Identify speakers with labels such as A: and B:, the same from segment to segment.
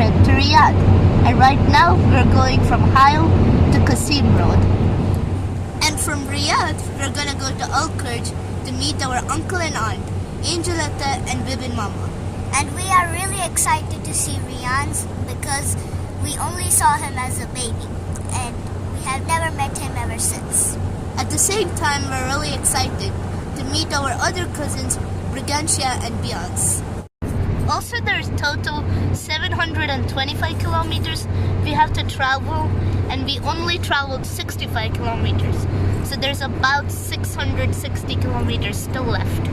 A: trip to Riyadh. And right now, we're going from Hail to Qasim Road. And from Riyadh, we're gonna go to Al Kurj to meet our uncle and aunt, Angeletta and Bibin Mama.
B: And we are really excited to see Rian because we only saw him as a baby and we have never met him ever since.
A: At the same time, we're really excited to meet our other cousins, Brigantia and Beyonce. Also, there's total 725 kilometers we have to travel, and we only traveled 65 kilometers. So there's about 660 kilometers still left.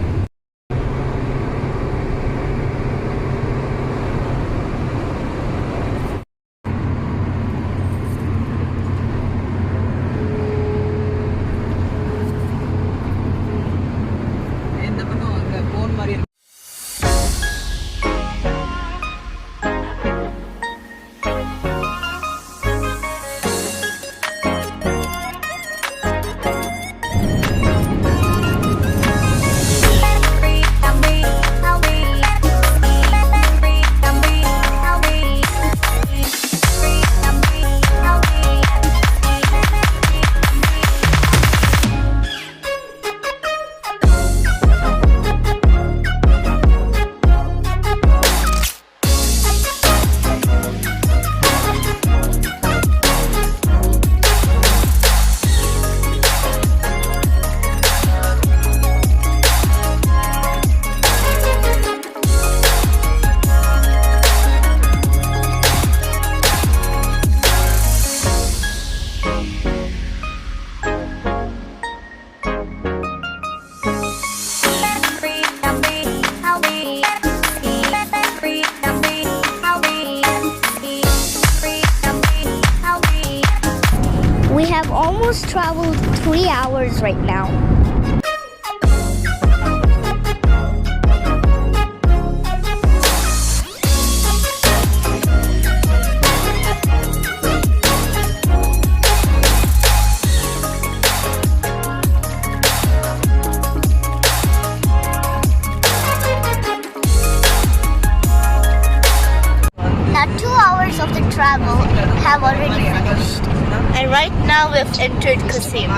A: We have almost traveled 3 hours right now. Now 2 hours of the travel have already finished. And right now we've entered Qasim.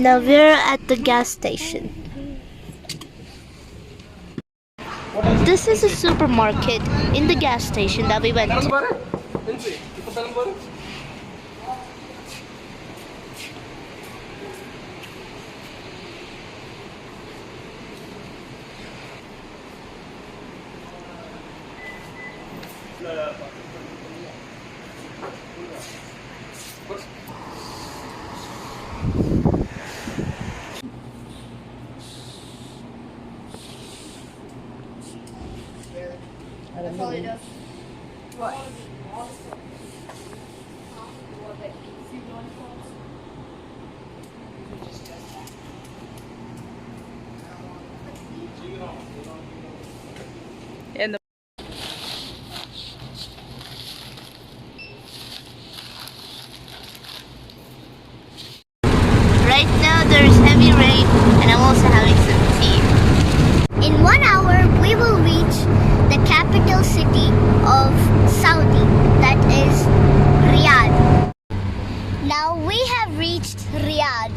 A: Now we're at the gas station. This is a supermarket in the gas station that we went to.
C: What? And the
A: Right now there's heavy rain and I'm also having some tea.
B: In 1 hour, we will reach the capital city of Saudi, that is Riyadh. Now we have reached Riyadh.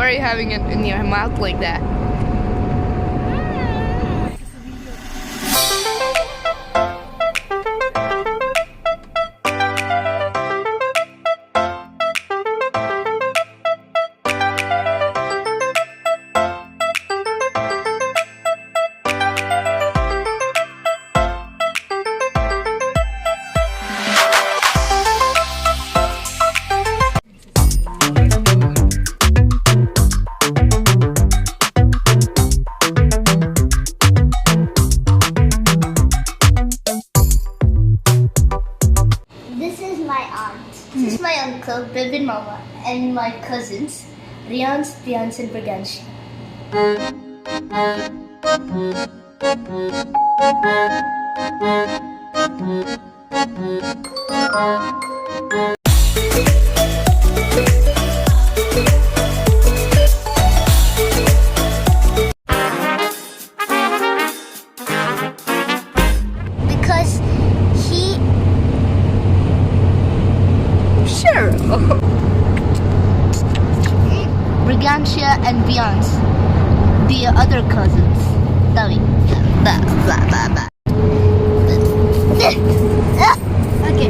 C: why are you having it in your mouth like that?
B: This is my aunt.
A: This is my uncle, Bibin Mama, and my cousins, Rians, Prians, and Briganshi.
B: Because he
C: Sure.
A: Brigantia and Beyonce, the other cousins. Tawi. Blah, blah, blah, blah.
B: okay.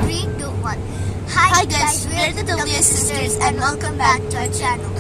B: 3, 2, 1.
A: Hi guys, we're the Delia sisters and welcome back to our channel.